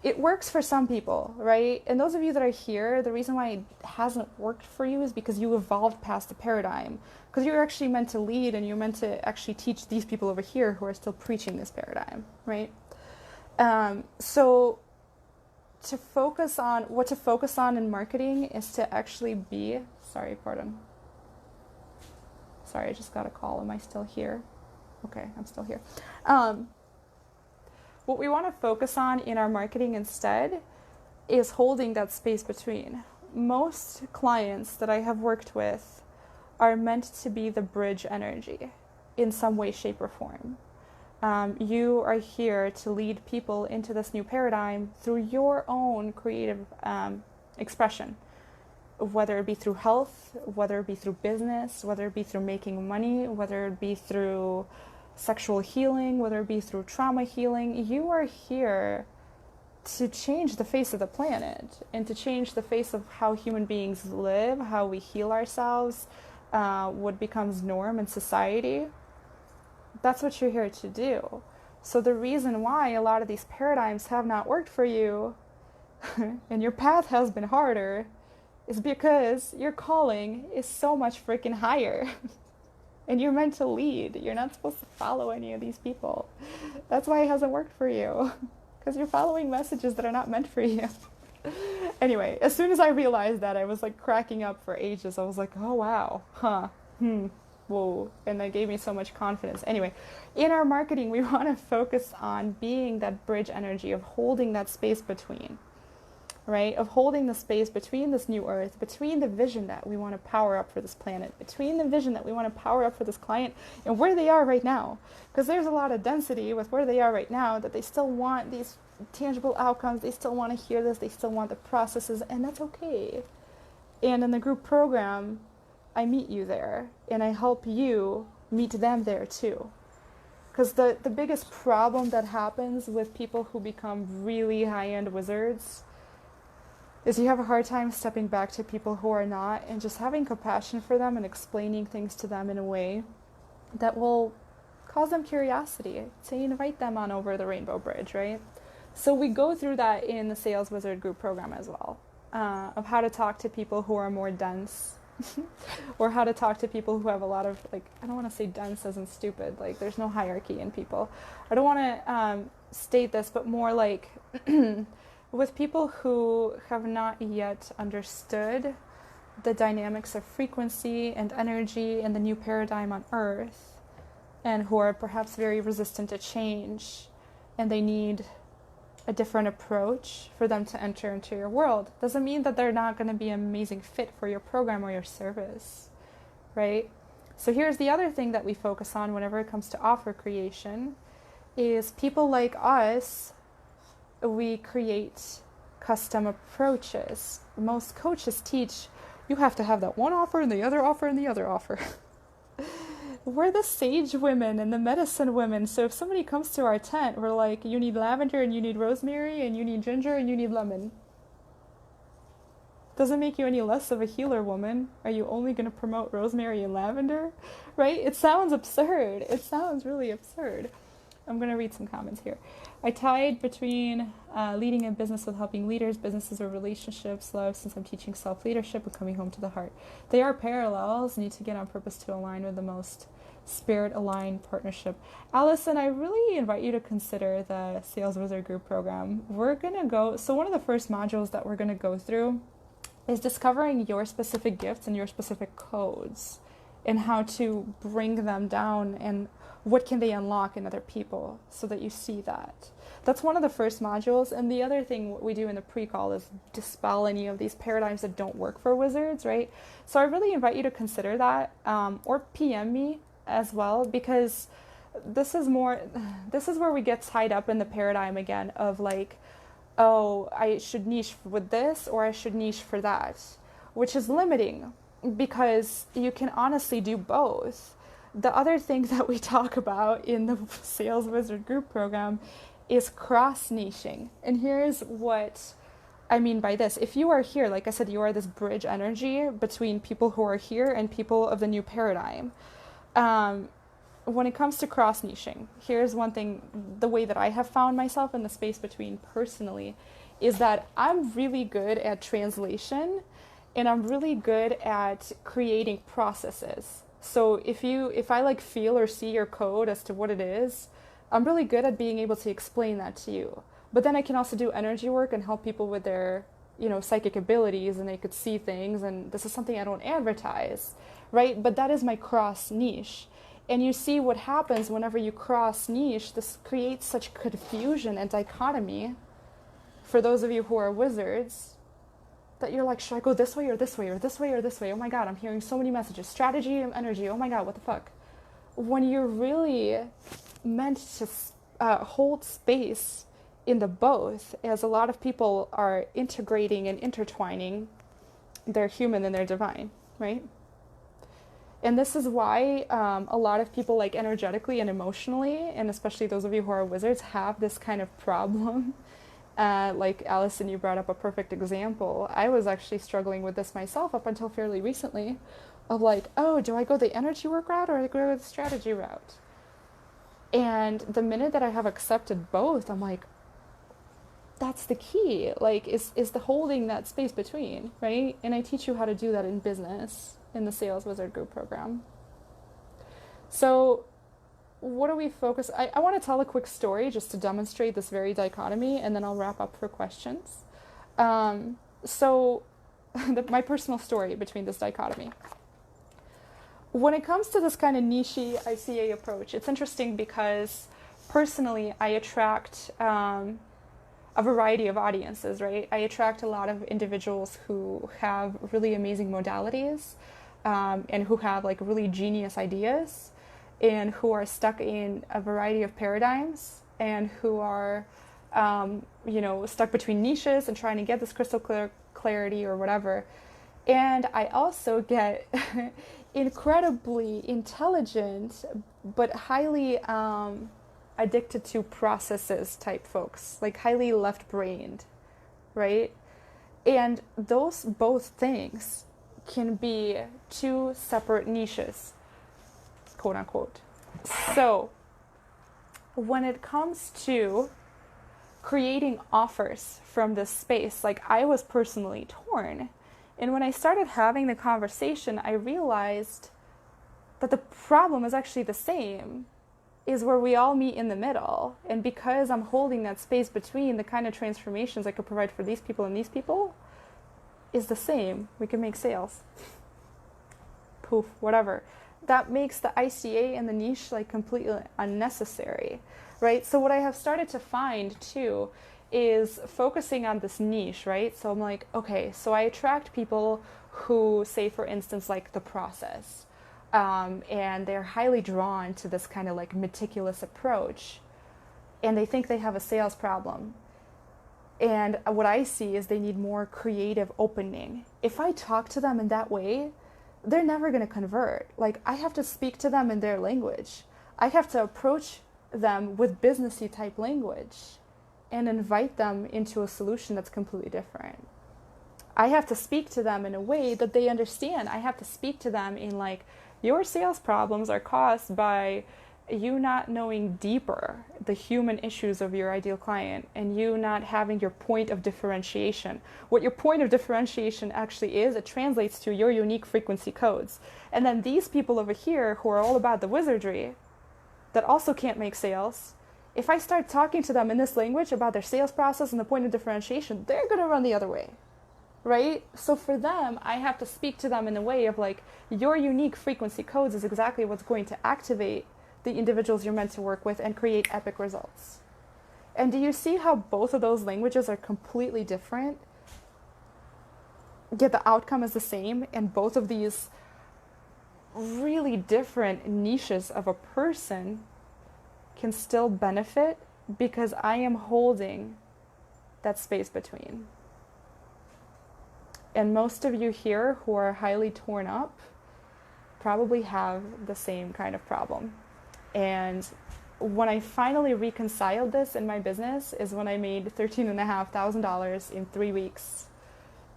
Speaker 1: it works for some people, right? And those of you that are here, the reason why it hasn't worked for you is because you evolved past the paradigm. Because you're actually meant to lead, and you're meant to actually teach these people over here who are still preaching this paradigm, right? So to focus on, what to focus on in marketing is to actually be, sorry, I just got a call. Am I still here? Okay, I'm still here. What we want to focus on in our marketing instead is holding that space between. Most clients that I have worked with are meant to be the bridge energy in some way, shape, or form. You are here to lead people into this new paradigm through your own creative expression, whether it be through health, whether it be through business, whether it be through making money, whether it be through sexual healing, whether it be through trauma healing. You are here to change the face of the planet and to change the face of how human beings live, how we heal ourselves, what becomes norm in society. That's what you're here to do. So the reason why a lot of these paradigms have not worked for you and your path has been harder is because your calling is so much freaking higher. And you're meant to lead. You're not supposed to follow any of these people. That's why it hasn't worked for you. Because you're following messages that are not meant for you. Anyway, as soon as I realized that, I was like cracking up for ages. I was like, oh wow, whoa. And that gave me so much confidence. Anyway, in our marketing, we want to focus on being that bridge energy of holding that space between. Right? Of holding the space between this new earth, between the vision that we want to power up for this planet, between the vision that we want to power up for this client and where they are right now. Because there's a lot of density with where they are right now, that they still want these tangible outcomes, they still want to hear this, they still want the processes, and that's okay. And in the group program, I meet you there, and I help you meet them there too. Because the biggest problem that happens with people who become really high-end wizards is you have a hard time stepping back to people who are not and just having compassion for them and explaining things to them in a way that will cause them curiosity, to invite them on over the rainbow bridge, right? So we go through that in the Sales Wizard group program as well, of how to talk to people who are more dense or how to talk to people who have a lot of, like, I don't want to say dense as in stupid, like there's no hierarchy in people. I don't want to state this, but more like with people who have not yet understood the dynamics of frequency and energy and the new paradigm on Earth, and who are perhaps very resistant to change, and they need a different approach for them to enter into your world. Doesn't mean that they're not going to be an amazing fit for your program or your service, right? So here's the other thing that we focus on whenever it comes to offer creation, is people like us, we create custom approaches. Most coaches teach you have to have that one offer and the other offer and the other offer. We're the sage women and the medicine women. So if somebody comes to our tent, we're like, you need lavender and you need rosemary and you need ginger and you need lemon. Doesn't make you any less of a healer woman. Are you only going to promote rosemary and lavender? Right? It sounds absurd. It sounds really absurd. I'm going to read some comments here. I tied between leading a business with helping leaders, businesses or relationships, love, since I'm teaching self-leadership and coming home to the heart. They are parallels, need to get on purpose to align with the most spirit-aligned partnership. Allison, I really invite you to consider the Sales Wizard Group program. We're going to go, so one of the first modules that we're going to go through is discovering your specific gifts and your specific codes and how to bring them down and what can they unlock in other people so that you see that. That's one of the first modules. And the other thing what we do in the pre-call is dispel any of these paradigms that don't work for wizards, right? So I really invite you to consider that, or PM me as well, because this is where we get tied up in the paradigm again of like, oh, I should niche with this or I should niche for that, which is limiting because you can honestly do both. The other thing that we talk about in the Sales Wizard Group program is cross-niching. And here's what I mean by this. If you are here, like I said, you are this bridge energy between people who are here and people of the new paradigm. When it comes to cross-niching, here's one thing, the way that I have found myself in the space between personally, is that I'm really good at translation and I'm really good at creating processes. So if I like feel or see your code as to what it is, I'm really good at being able to explain that to you. But then I can also do energy work and help people with their, psychic abilities, and they could see things. And this is something I don't advertise, right? But that is my cross niche. And you see what happens whenever you cross niche. This creates such confusion and dichotomy for those of you who are wizards, that you're like, should I go this way or this way or this way or this way? Oh my God, I'm hearing so many messages. Strategy and energy. Oh my God, what the fuck? When you're really meant to hold space in the both, as a lot of people are integrating and intertwining their human and their divine, right? And this is why a lot of people, like energetically and emotionally, and especially those of you who are wizards, have this kind of problem. Like Allison, you brought up a perfect example. I was actually struggling with this myself up until fairly recently, of like, oh, do I go the energy work route or do I go the strategy route? And the minute that I have accepted both, I'm like, that's the key. Like, is the holding that space between, right? And I teach you how to do that in business in the Sales Wizard Group program. So what do we focus? I want to tell a quick story just to demonstrate this very dichotomy, and then I'll wrap up for questions. So my personal story between this dichotomy. When it comes to this kind of niche-y ICA approach, it's interesting because personally I attract a variety of audiences, right? I attract a lot of individuals who have really amazing modalities and who have like really genius ideas, and who are stuck in a variety of paradigms, and who are, stuck between niches and trying to get this crystal clear clarity or whatever. And I also get incredibly intelligent, but highly addicted to processes type folks, like highly left-brained, right? And those both things can be two separate niches, quote unquote. So when it comes to creating offers from this space, like I was personally torn. And when I started having the conversation, I realized that the problem is actually the same, is where we all meet in the middle. And because I'm holding that space between, the kind of transformations I could provide for these people and these people is the same. We can make sales. Poof, whatever. That makes the ICA and the niche like completely unnecessary, right? So what I have started to find too is focusing on this niche, right? So I'm like, okay, so I attract people who say, for instance, like the process, and they're highly drawn to this kind of like meticulous approach, and they think they have a sales problem. And what I see is they need more creative opening. If I talk to them in that way, they're never going to convert. Like, I have to speak to them in their language. I have to approach them with businessy type language and invite them into a solution that's completely different. I have to speak to them in a way that they understand. I have to speak to them in like, your sales problems are caused by you not knowing deeper the human issues of your ideal client, and you not having your point of differentiation. What your point of differentiation actually is, it translates to your unique frequency codes. And then these people over here who are all about the wizardry, that also can't make sales, if I start talking to them in this language about their sales process and the point of differentiation, they're going to run the other way, right? So for them, I have to speak to them in a way of like, your unique frequency codes is exactly what's going to activate the individuals you're meant to work with and create epic results. And do you see how both of those languages are completely different, yet the outcome is the same? And both of these really different niches of a person can still benefit because I am holding that space between. And most of you here who are highly torn up probably have the same kind of problem. And when I finally reconciled this in my business is when I made $13,500 in 3 weeks,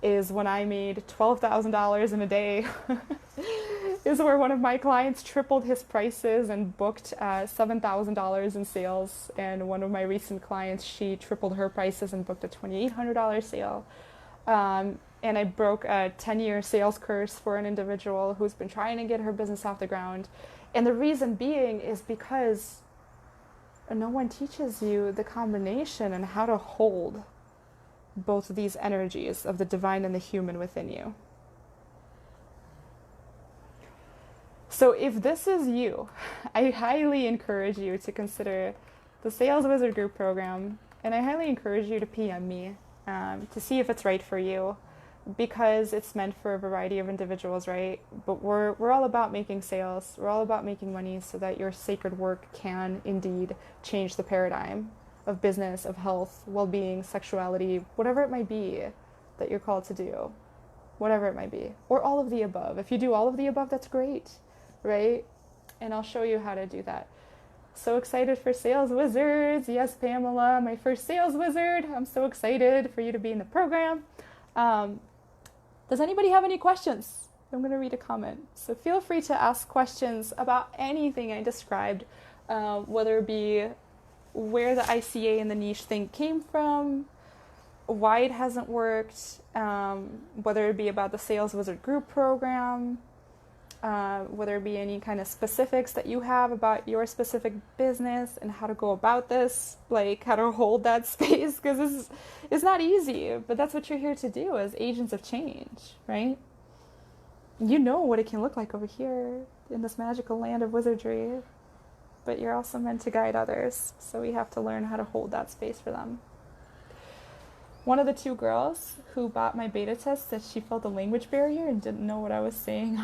Speaker 1: is when I made $12,000 in a day, is where one of my clients tripled his prices and booked $7,000 in sales. And one of my recent clients, she tripled her prices and booked a $2,800 sale. And I broke a 10-year sales curse for an individual who's been trying to get her business off the ground. And the reason being is because no one teaches you the combination and how to hold both of these energies of the divine and the human within you. So if this is you, I highly encourage you to consider the Sales Wizard Group program, and I highly encourage you to PM me to see if it's right for you, because it's meant for a variety of individuals, right? But we're all about making sales. We're all about making money so that your sacred work can indeed change the paradigm of business, of health, well-being, sexuality, whatever it might be that you're called to do, whatever it might be, or all of the above. If you do all of the above, that's great, right? And I'll show you how to do that. So excited for Sales Wizards. Yes, Pamela, my first sales wizard. I'm so excited for you to be in the program. Does anybody have any questions? I'm going to read a comment. So feel free to ask questions about anything I described, whether it be where the ICA and the niche thing came from, why it hasn't worked, whether it be about the Sales Wizard Group program, whether it be any kind of specifics that you have about your specific business and how to go about this, like how to hold that space, because it's not easy, but that's what you're here to do as agents of change, right? You know what it can look like over here in this magical land of wizardry, but you're also meant to guide others, so we have to learn how to hold that space for them. One of the two girls who bought my beta test said she felt a language barrier and didn't know what I was saying.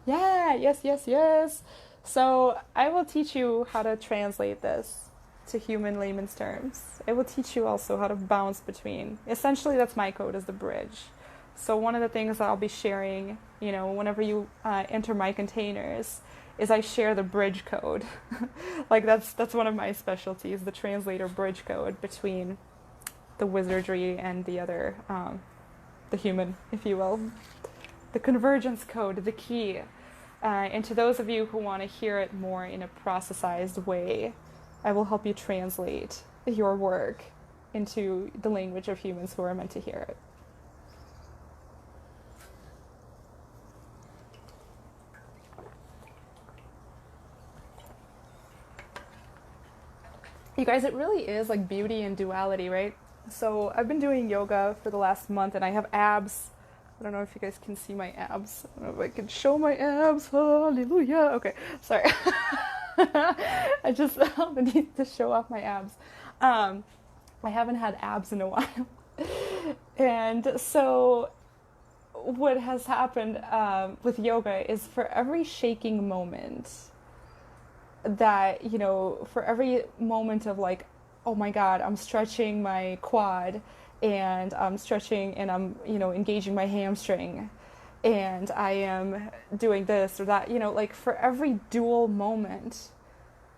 Speaker 1: Yeah, yes. So I will teach you how to translate this to human layman's terms. I will teach you also how to bounce between. Essentially, that's my code as the bridge. So one of the things I'll be sharing, whenever you enter my containers, is I share the bridge code. Like that's one of my specialties, the translator bridge code between the wizardry and the other, the human, if you will. The convergence code, the key. And to those of you who want to hear it more in a processized way, I will help you translate your work into the language of humans who are meant to hear it. You guys, it really is like beauty and duality, right? So I've been doing yoga for the last month and I have abs. I don't know if you guys can see my abs. I don't know if I can show my abs. Hallelujah. Okay, sorry. I just felt the need to show off my abs. I haven't had abs in a while. And so what has happened with yoga is for every shaking moment that, for every moment of like, oh my God, I'm stretching my quad, and I'm stretching and I'm, engaging my hamstring, and I am doing this or that, like for every dual moment,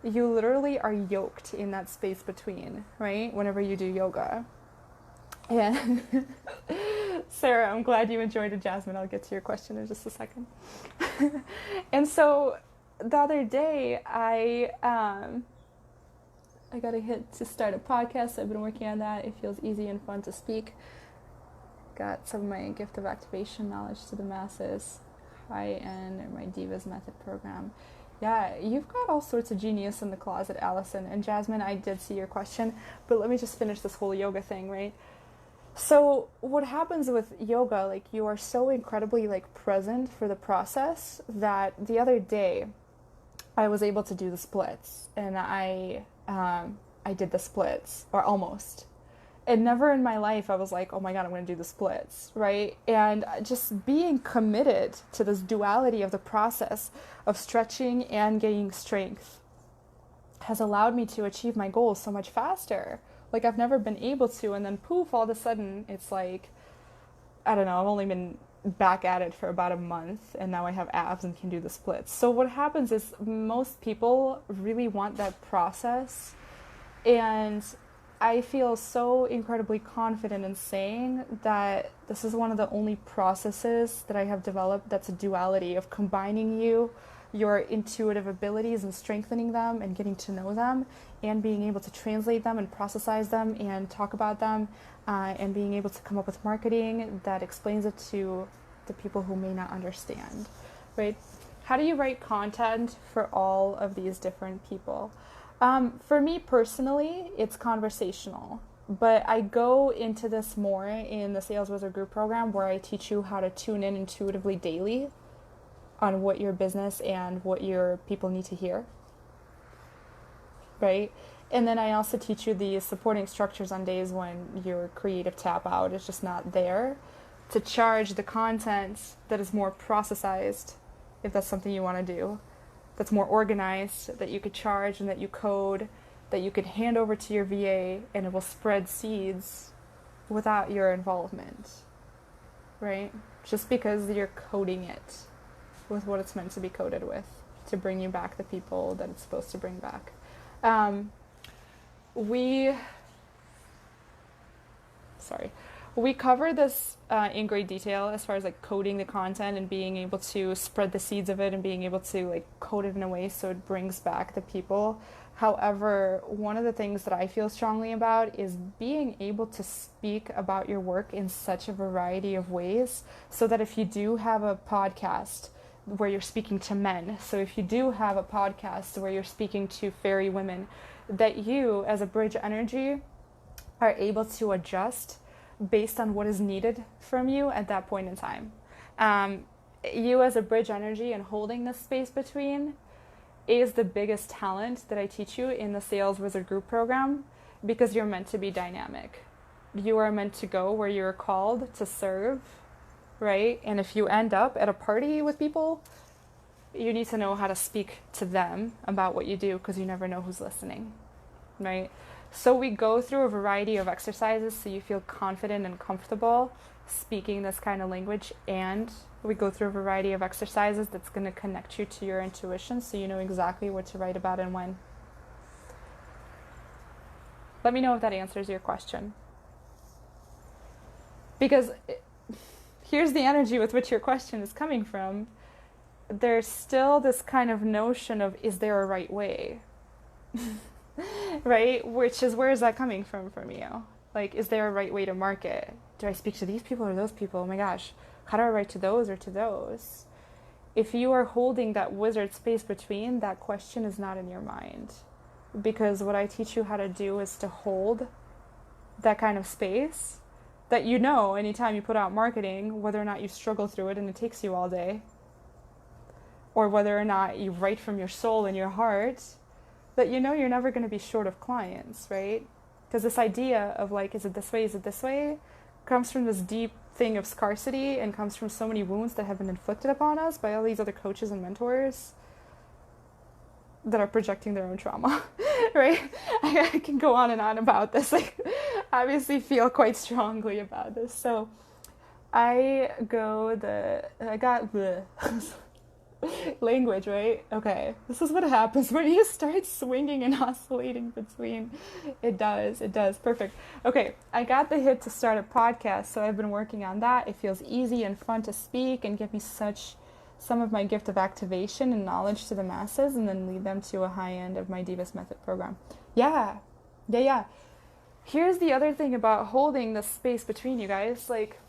Speaker 1: you literally are yoked in that space between, right? Whenever you do yoga. And Sarah, I'm glad you enjoyed it. Jasmine, I'll get to your question in just a second. And so the other day, I got a hit to start a podcast. I've been working on that. It feels easy and fun to speak. Got some of my gift of activation knowledge to the masses. My Divas Method program. Yeah, you've got all sorts of genius in the closet, Allison. And Jasmine, I did see your question, but let me just finish this whole yoga thing, right? So what happens with yoga, like you are so incredibly like present for the process that the other day I was able to do the splits, and I did the splits, or almost. And never in my life I was like, oh my God, I'm going to do the splits, right? And just being committed to this duality of the process of stretching and gaining strength has allowed me to achieve my goals so much faster. Like I've never been able to, and then poof, all of a sudden it's like, I don't know, I've only been back at it for about a month, and now I have abs and can do the splits. So what happens is most people really want that process, and I feel so incredibly confident in saying that this is one of the only processes that I have developed that's a duality of combining your intuitive abilities and strengthening them and getting to know them and being able to translate them and processize them and talk about them and being able to come up with marketing that explains it to the people who may not understand, right? How do you write content for all of these different people? For me personally, it's conversational. But I go into this more in the Sales Wizard Group program where I teach you how to tune in intuitively daily on what your business and what your people need to hear, right? And then I also teach you the supporting structures on days when your creative tap out is just not there to charge the content that is more processized, if that's something you want to do, that's more organized, that you could charge and that you code, that you could hand over to your VA and it will spread seeds without your involvement, right? Just because you're coding it with what it's meant to be coded with to bring you back the people that it's supposed to bring back. We cover this in great detail as far as like coding the content and being able to spread the seeds of it and being able to like code it in a way so it brings back the people. However, one of the things that I feel strongly about is being able to speak about your work in such a variety of ways so that if you do have a podcast where you're speaking to men, so if you do have a podcast where you're speaking to fairy women, that you as a bridge energy are able to adjust based on what is needed from you at that point in time. You as a bridge energy and holding this space between is the biggest talent that I teach you in the Sales Wizard Group program, because you're meant to be dynamic. You are meant to go where you're called to serve, right? And if you end up at a party with people, you need to know how to speak to them about what you do, because you never know who's listening, right? So we go through a variety of exercises so you feel confident and comfortable speaking this kind of language, and we go through a variety of exercises that's going to connect you to your intuition so you know exactly what to write about and when. Let me know if that answers your question. Because here's the energy with which your question is coming from. There's still this kind of notion of, is there a right way? Right? Which is, where is that coming from you? Like, is there a right way to market? Do I speak to these people or those people? Oh my gosh, how do I write to those or to those? If you are holding that wizard space between, that question is not in your mind. Because what I teach you how to do is to hold that kind of space that you know anytime you put out marketing, whether or not you struggle through it and it takes you all day, or whether or not you write from your soul and your heart, that you know you're never going to be short of clients, right? Because this idea of like, is it this way, comes from this deep thing of scarcity and comes from so many wounds that have been inflicted upon us by all these other coaches and mentors that are projecting their own trauma, right? I can go on and on about this. Like, obviously feel quite strongly about this. So I got language, right? Okay, this is what happens when you start swinging and oscillating between. It does, perfect. Okay, I got the hit to start a podcast, so I've been working on that. It feels easy and fun to speak and give me some of my gift of activation and knowledge to the masses, and then lead them to a high end of my Divas Method program. Yeah. Here's the other thing about holding the space between, you guys. Like,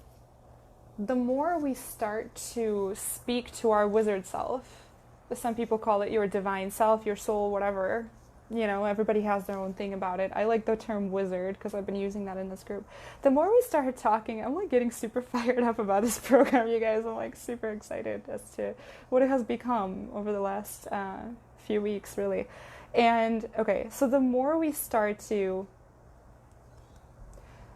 Speaker 1: the more we start to speak to our wizard self, some people call it your divine self, your soul, whatever, you know, everybody has their own thing about it. I like the term wizard because I've been using that in this group. The more we start talking, I'm like getting super fired up about this program, you guys. I'm like super excited as to what it has become over the last few weeks, really. And okay, so the more we start to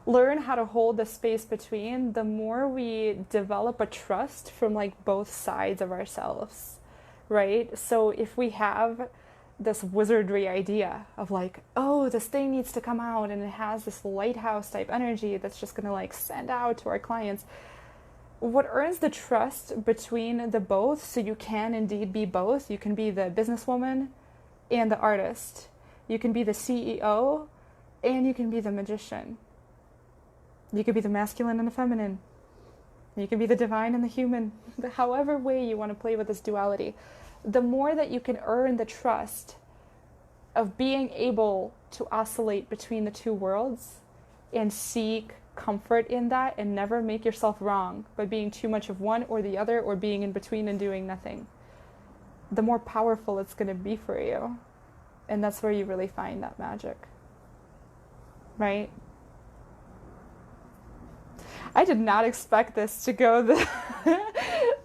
Speaker 1: learn how to hold the space between, the more we develop a trust from like both sides of ourselves, right? So if we have this wizardry idea of like, oh, this thing needs to come out and it has this lighthouse type energy that's just gonna like send out to our clients, what earns the trust between the both, so you can indeed be both. You can be the businesswoman and the artist. You can be the CEO and you can be the magician. You could be the masculine and the feminine. You can be the divine and the human. However way you want to play with this duality. The more that you can earn the trust of being able to oscillate between the two worlds and seek comfort in that and never make yourself wrong by being too much of one or the other or being in between and doing nothing, the more powerful it's going to be for you. And that's where you really find that magic, right? I did not expect this to go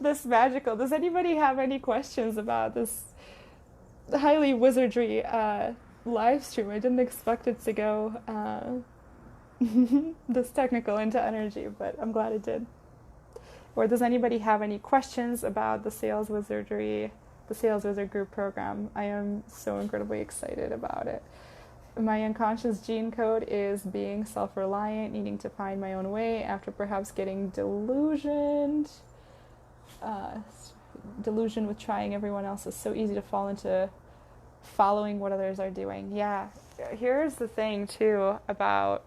Speaker 1: this magical. Does anybody have any questions about this highly wizardry live stream? I didn't expect it to go this technical into energy, but I'm glad it did. Or does anybody have any questions about the Sales Wizard Group program? I am so incredibly excited about it. My unconscious gene code is being self-reliant, needing to find my own way after perhaps getting delusioned. Delusion with trying everyone else is so easy to fall into following what others are doing. Yeah, here's the thing too about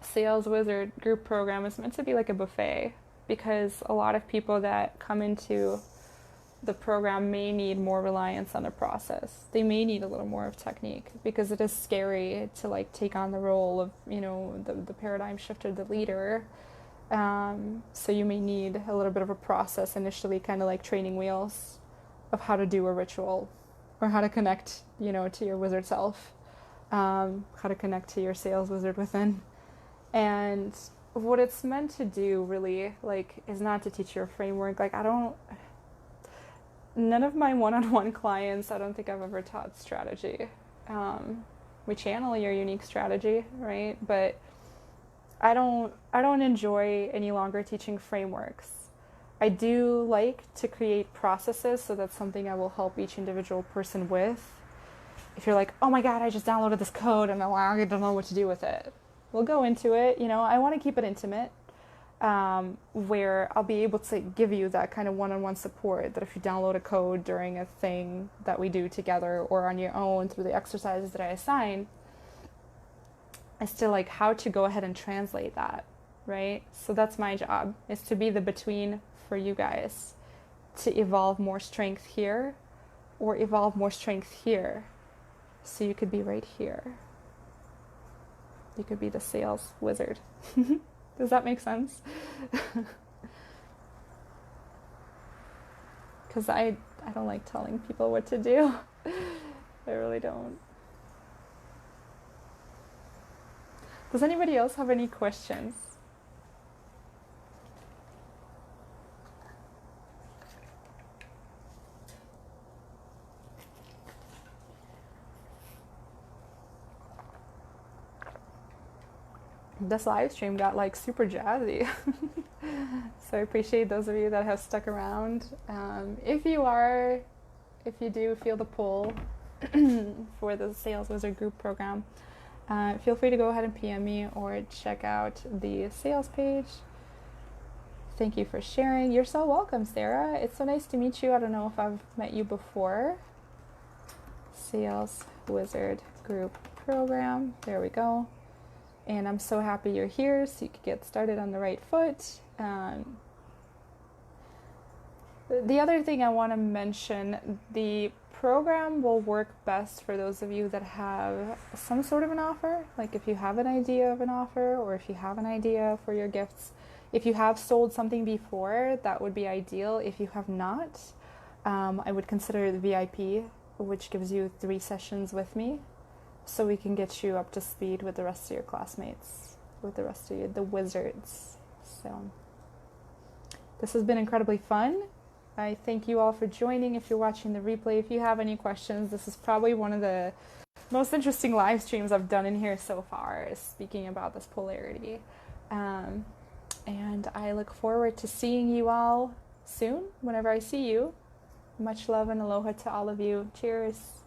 Speaker 1: Sales Wizard Group program. It's meant to be like a buffet, because a lot of people that come into the program may need more reliance on the process. They may need a little more of technique, because it is scary to like take on the role of, the paradigm shifter, the leader. So you may need a little bit of a process initially, kind of like training wheels of how to do a ritual, or how to connect, to your wizard self, how to connect to your sales wizard within. And what it's meant to do really, is not to teach you a framework. None of my one-on-one clients, I don't think I've ever taught strategy. We channel your unique strategy, right? But I don't enjoy any longer teaching frameworks. I do like to create processes, so that's something I will help each individual person with. If you're like, oh my God, I just downloaded this code and I don't know what to do with it. We'll go into it. I want to keep it intimate, where I'll be able to give you that kind of one-on-one support, that if you download a code during a thing that we do together or on your own through the exercises that I assign, as to how to go ahead and translate that, right? So that's my job, is to be the between for you guys, to evolve more strength here or evolve more strength here. So you could be right here. You could be the sales wizard. Does that make sense? Because I don't like telling people what to do. I really don't. Does anybody else have any questions? This live stream got super jazzy. So I appreciate those of you that have stuck around. If you do feel the pull for the Sales Wizard Group program, feel free to go ahead and PM me or check out the sales page. Thank you for sharing. You're so welcome, Sarah. It's so nice to meet you. I don't know if I've met you before. Sales Wizard Group program. There we go. And I'm so happy you're here, so you can get started on the right foot. The other thing I want to mention, the program will work best for those of you that have some sort of an offer. If you have an idea of an offer, or if you have an idea for your gifts. If you have sold something before, that would be ideal. If you have not, I would consider the VIP, which gives you 3 sessions with me, so we can get you up to speed with the rest of your classmates, with the rest of the wizards. So this has been incredibly fun. I thank you all for joining. If you're watching the replay, if you have any questions, this is probably one of the most interesting live streams I've done in here so far, is speaking about this polarity. And I look forward to seeing you all soon, whenever I see you. Much love and aloha to all of you. Cheers.